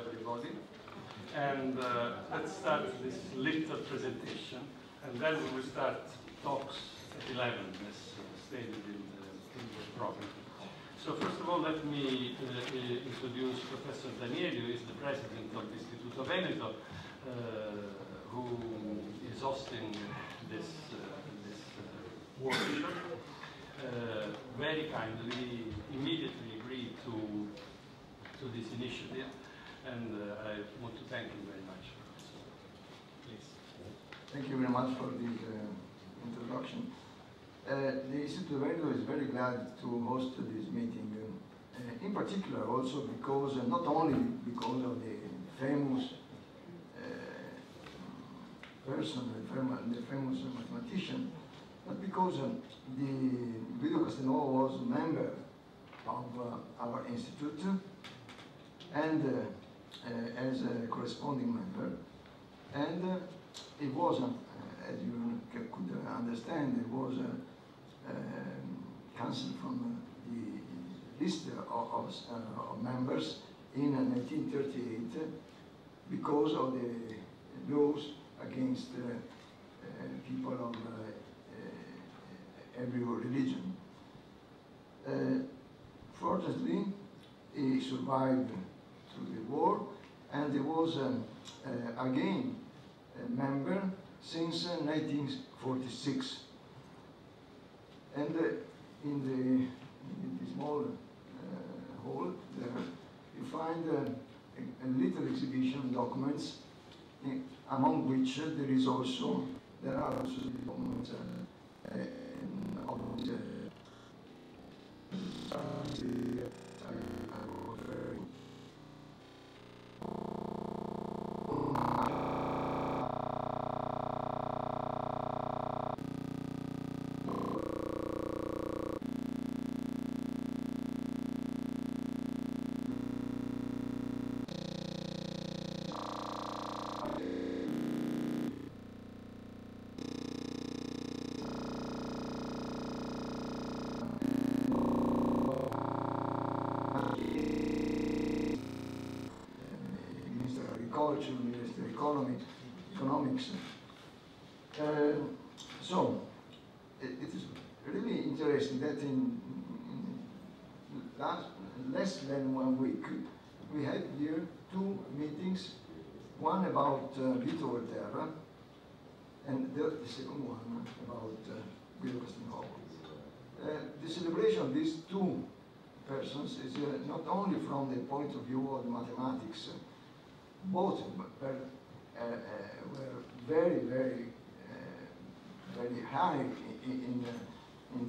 everybody. And let's start this little presentation, and then we will start talks at 11, as stated in the program. So first of all, let me introduce Professor Danieli, who is the president of the Istituto Veneto, who is hosting this workshop. Very kindly, immediately agreed to this initiative, and I want to thank you very much. So, please. Thank you very much for this introduction. The Instituto Veneto is very glad to host this meeting, in particular also because, not only because of the famous person, the famous mathematician, but because Guido Castelnuovo was a member of our institute, and as a corresponding member, and it was, as you could understand, it was cancelled from the list of members in 1938 because of the laws against people of every religion. Fortunately, he survived through the war, and he was again a member since 1946. And in the small hall there, you find a little exhibition documents, among which there are also documents of the Minister of Economics. So it is really interesting that in less than 1 week we had here 2 meetings, one about Vito Verra, and the second one about Guido Castelnuovo. The celebration of these 2 persons is not only from the point of view of mathematics. Both were very, very, very high in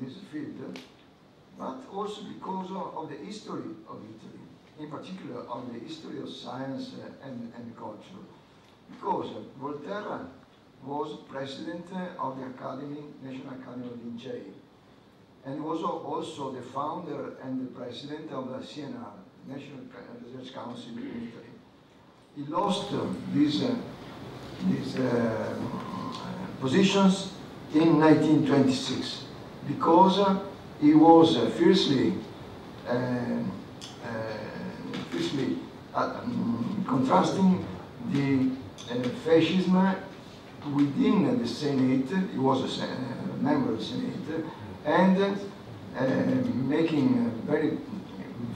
this field, but also because of the history of Italy, in particular of the history of science and culture. Because Volterra was president of the National Academy of Lincei, and was also the founder and the president of the CNR, National Research Council in Italy. He lost these positions in 1926 because he was fiercely contrasting the fascism within the Senate. He was a member of the Senate, and making very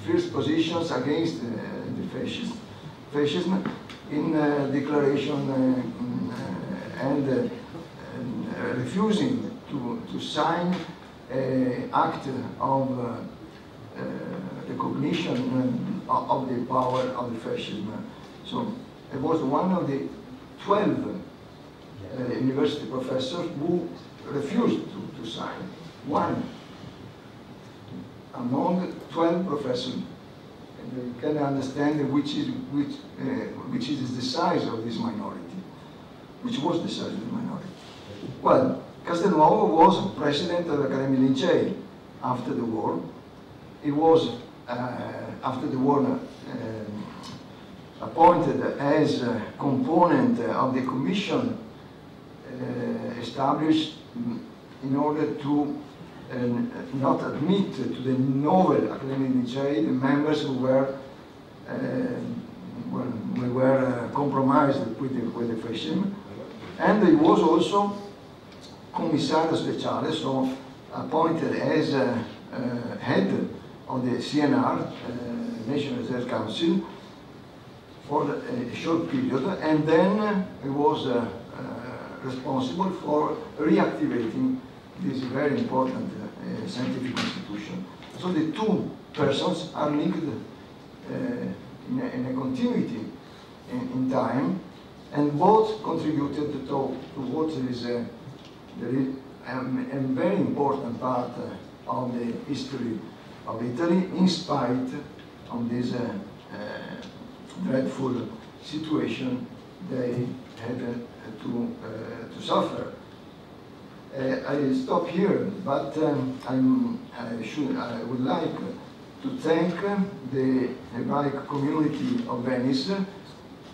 fierce positions against the fascism in declaration and refusing to sign an act of recognition of the power of the fascism. So it was one of the 12 university professors who refused to sign. One among 12 professors. You can understand which is the size of this minority, which was the size of the minority. Well, Castelnuovo was president of the Academy Lincei after the war. He was, after the war, appointed as a component of the commission established in order to not admit to the novel Academy Lincei the members who were compromised with the fascism, and he was also commissario speciale, so appointed as head of the CNR, National Reserve Council, for a short period, and then he was responsible for reactivating this very important scientific institution. So the two persons are linked in a continuity in time, and both contributed to what is a very important part of the history of Italy, in spite of this dreadful situation they had to suffer. I stop here, but I would like to thank the Hebraic community of Venice,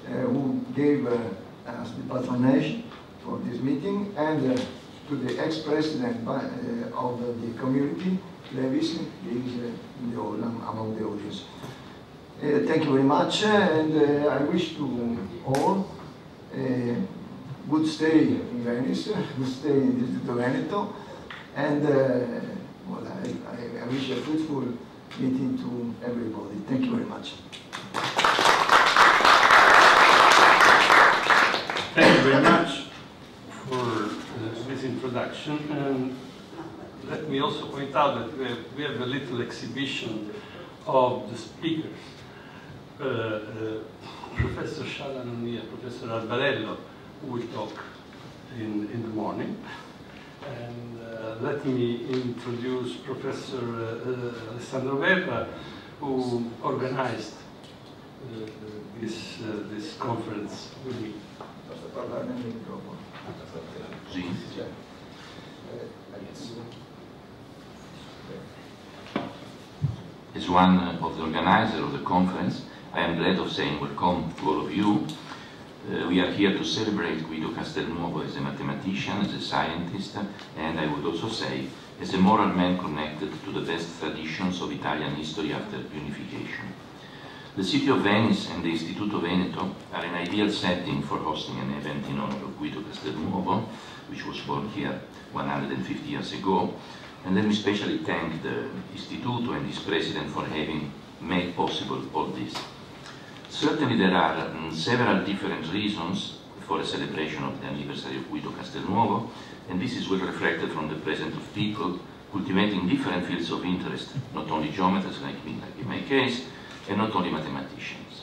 who gave us the patronage for this meeting, and to the ex-president of the community, Levis, he is among the audience. Thank you very much, and I wish to all a good stay in Venice, good stay in Distrito Veneto, and well, I wish a fruitful meeting to everybody. Thank you very much. Thank you very much for this introduction. And let me also point out that we have a little exhibition of the speakers. Professor Shalanania, Professor Albarello, who will talk in the morning. And let me introduce Professor Alessandro Verra, who organized this conference with me. As one of the organizers of the conference, I am glad of saying welcome to all of you. We are here to celebrate Guido Castelnuovo as a mathematician, as a scientist, and I would also say as a moral man connected to the best traditions of Italian history after unification. The city of Venice and the Istituto Veneto are an ideal setting for hosting an event in honor of Guido Castelnuovo, which was born here 150 years ago. And let me especially thank the Istituto and its president for having made possible all this. Certainly there are several different reasons for a celebration of the anniversary of Guido Castelnuovo, and this is well reflected from the presence of people cultivating different fields of interest, not only geometers like me, like in my case, and not only mathematicians.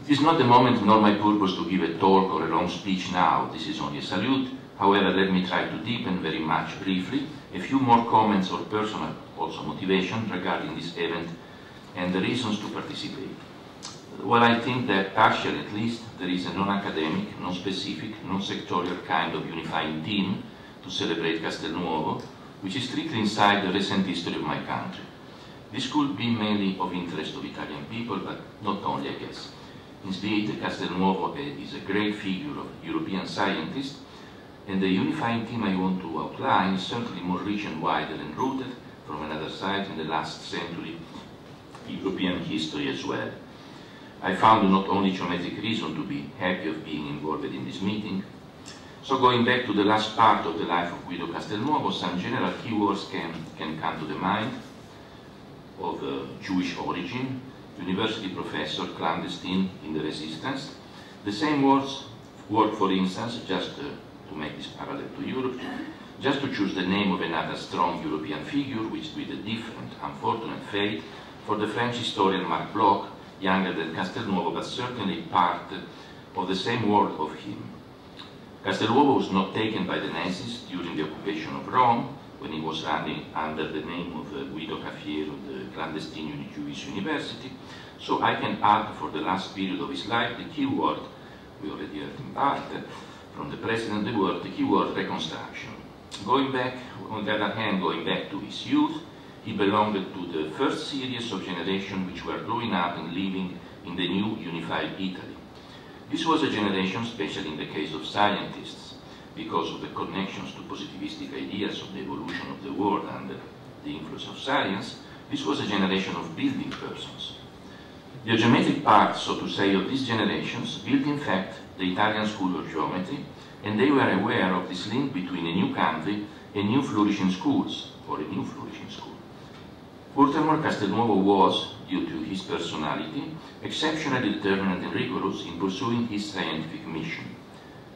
It is not the moment nor my purpose to give a talk or a long speech now. This is only a salute. However, let me try to deepen very much briefly a few more comments or personal also motivation regarding this event and the reasons to participate. Well, I think that partially at least there is a non-academic, non-specific, non-sectorial kind of unifying theme to celebrate Castelnuovo, which is strictly inside the recent history of my country. This could be mainly of interest of Italian people, but not only, I guess. Indeed, Castelnuovo is a great figure of European scientist, and the unifying theme I want to outline is certainly more region-wide and rooted from another side in the last century European history as well. I found not only geometric reason to be happy of being involved in this meeting. So going back to the last part of the life of Guido Castelnuovo, some general keywords can come to the mind: of Jewish origin, university professor, clandestine in the resistance. The same words work, for instance, just to make this parallel to Europe, just to choose the name of another strong European figure, which with a different, unfortunate fate, for the French historian Marc Bloch, younger than Castelnuovo, but certainly part of the same world of him. Castelnuovo was not taken by the Nazis during the occupation of Rome, when he was running under the name of Guido Cafiero, the clandestine Jewish university. So I can add for the last period of his life the key word, we already heard in part, from the president of the word, the key word reconstruction. Going back, on the other hand, going back to his youth, he belonged to the first series of generations which were growing up and living in the new unified Italy. This was a generation, especially in the case of scientists, because of the connections to positivistic ideas of the evolution of the world under the influence of science. This was a generation of building persons. The geometric part, so to say, of these generations built in fact the Italian school of geometry, and they were aware of this link between a new country and new flourishing schools, or a new flourishing school. Furthermore, Castelnuovo was, due to his personality, exceptionally determined and rigorous in pursuing his scientific mission.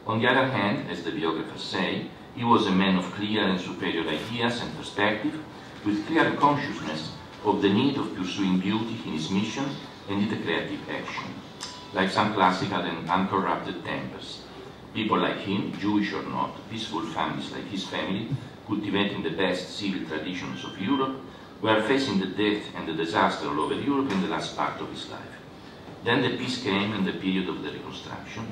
On the other hand, as the biographers say, he was a man of clear and superior ideas and perspective, with clear consciousness of the need of pursuing beauty in his mission and in the creative action, like some classical and uncorrupted tempers. People like him, Jewish or not, peaceful families like his family, cultivating the best civil traditions of Europe, were facing the death and the disaster all over Europe in the last part of his life. Then the peace came and the period of the reconstruction.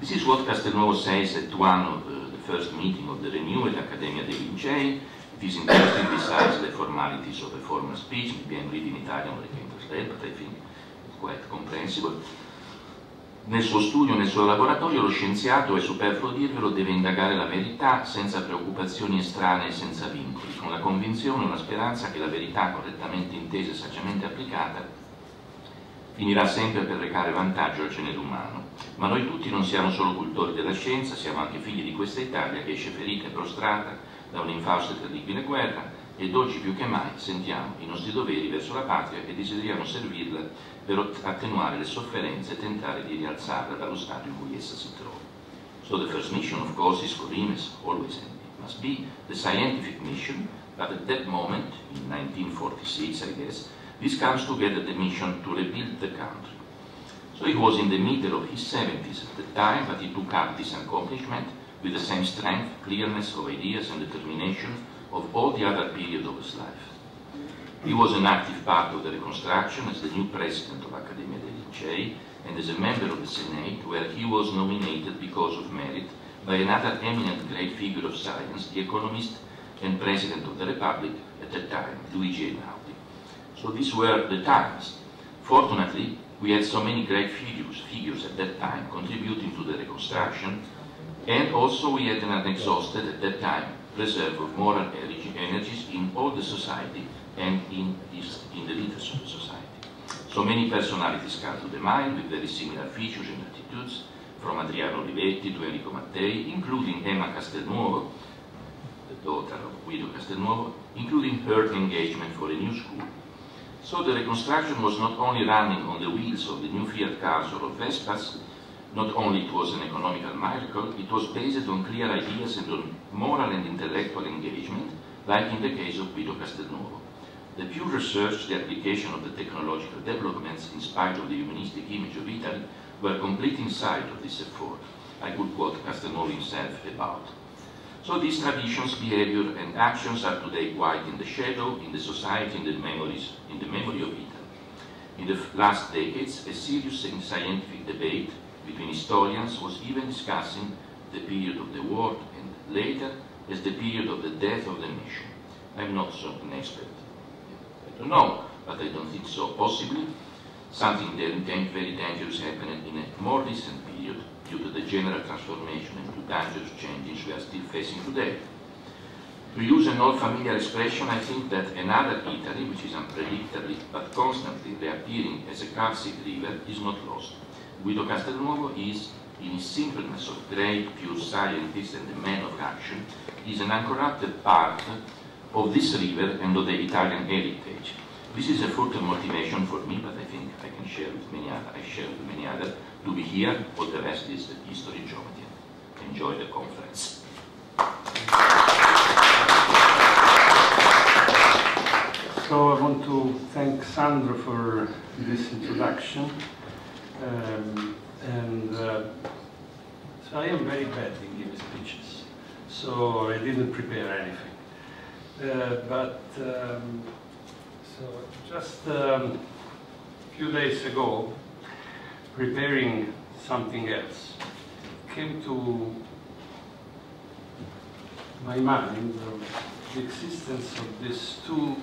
This is what Castelnuovo says at one of the first meeting of the renewed Accademia dei Lincei. It is interesting besides the formalities of a formal speech, maybe I'm reading in Italian or I can translate, but I think it's quite comprehensible. Nel suo studio, nel suo laboratorio, lo scienziato, è superfluo dirvelo, deve indagare la verità senza preoccupazioni estranee e senza vincoli, con la convinzione e la speranza che la verità, correttamente intesa e saggiamente applicata, finirà sempre per recare vantaggio al genere umano. Ma noi tutti non siamo solo cultori della scienza, siamo anche figli di questa Italia che esce ferita e prostrata da un'infausta e terribile guerra, ed oggi più che mai sentiamo i nostri doveri verso la patria e desideriamo servirla per attenuare le sofferenze e tentare di rialzarla dallo stato in cui essa si trova. So the first mission, of course, is for him, as always, and it must be the scientific mission, but at that moment, in 1946, I guess, this comes together the mission to rebuild the country. So he was in the middle of his 70s at the time, but he took up this accomplishment with the same strength, clearness of ideas and determination of all the other period of his life. He was an active part of the reconstruction as the new president of Accademia dei Lincei and as a member of the Senate, where he was nominated because of merit by another eminent great figure of science, the economist and president of the Republic at that time, Luigi Einaudi. So these were the times. Fortunately, we had so many great figures at that time contributing to the reconstruction, and also we had an unexhausted, at that time, reserve of moral energies in all the society and in the leaders of the society. So many personalities come to the mind with very similar features and attitudes, from Adriano Olivetti to Enrico Mattei, including Emma Castelnuovo, the daughter of Guido Castelnuovo, including her engagement for a new school. So the reconstruction was not only running on the wheels of the new Fiat cars or of Vespas, not only it was an economical miracle, it was based on clear ideas and on moral and intellectual engagement, like in the case of Guido Castelnuovo. The pure research, the application of the technological developments, in spite of the humanistic image of Italy, were complete inside of this effort. I could quote Castelnuovo himself about. So these traditions, behavior, and actions are today quite in the shadow, in the society, in the memory of Italy. In the last decades, a serious and scientific debate between historians was even discussing the period of the war and later as the period of the death of the nation. I'm not so an expert. I don't know, but I don't think so. Possibly, something very dangerous happened in a more recent period due to the general transformation and to dangerous changes we are still facing today. To use an old familiar expression, I think that another Italy, which is unpredictably but constantly reappearing as a calcic river, is not lost. Guido Castelnuovo is, in his simpleness of great, pure scientist and a man of action, is an uncorrupted part of this river and of the Italian heritage. This is a further motivation for me, but I think I can share with many others, to be here. All the rest is the history geometry. Enjoy the conference. So I want to thank Sandro for this introduction. So I am very bad in giving speeches, so I didn't prepare anything. So just a few days ago, preparing something else, came to my mind the existence of these two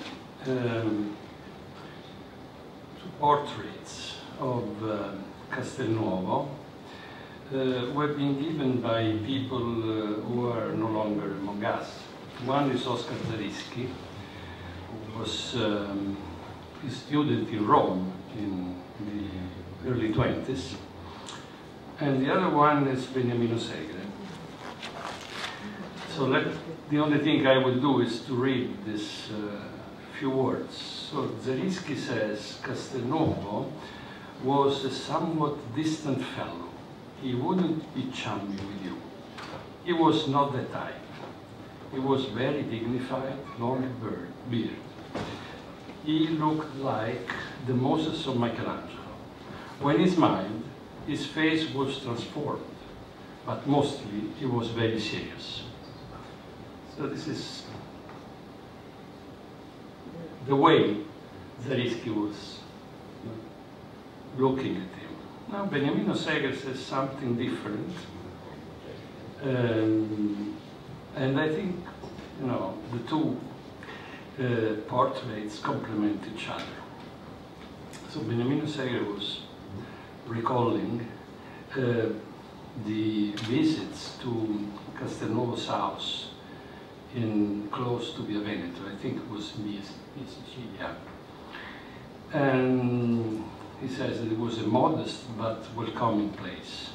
portraits of Castelnuovo, who have been given by people who are no longer among us. One is Oscar Zarischi, who was a student in Rome in the early 20s. And the other one is Beniamino Segre. So the only thing I will do is to read this few words. So Zariski says Castelnuovo was a somewhat distant fellow. He wouldn't be chummy with you. He was not the type. He was very dignified, long beard. He looked like the Moses of Michelangelo. When he smiled, his face was transformed, but mostly he was very serious. So this is the way Zariski was looking at him. Now Beniamino Segre says something different. And I think, you know, the two portraits complement each other. So Beniamino Segre was recalling the visits to Castelnuovo's house close to Via Veneto. I think it was Via Sicilia. And he says that it was a modest but welcoming place.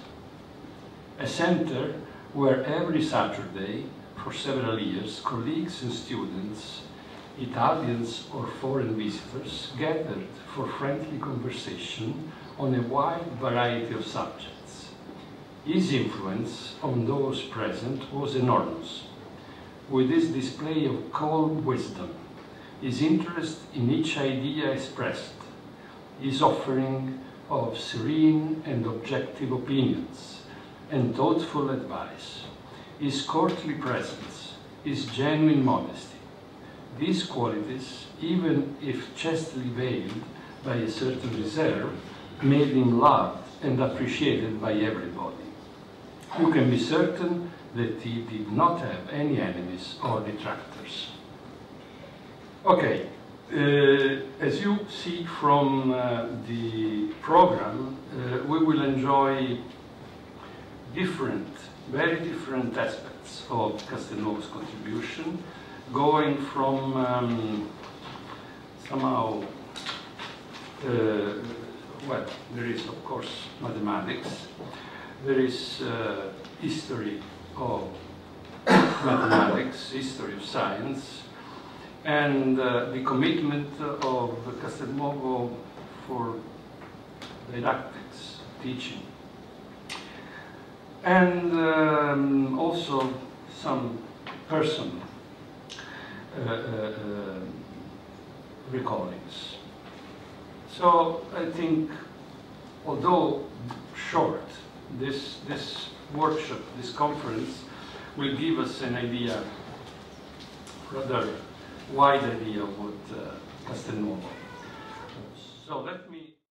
A center where every Saturday, for several years, colleagues and students, Italians or foreign visitors, gathered for friendly conversation on a wide variety of subjects. His influence on those present was enormous. With his display of calm wisdom, his interest in each idea expressed, his offering of serene and objective opinions, and thoughtful advice, his courtly presence, his genuine modesty. These qualities, even if chastely veiled by a certain reserve, made him loved and appreciated by everybody. You can be certain that he did not have any enemies or detractors. Okay, as you see from the program, we will enjoy very different aspects of Castelnuovo's contribution, going from somehow, well, there is of course mathematics, there is history of mathematics, history of science, and the commitment of Castelnuovo for didactics, teaching. And also some personal recordings. So I think, although short, this workshop, this conference, will give us an idea, rather wide idea of what Castelnuovo. So let me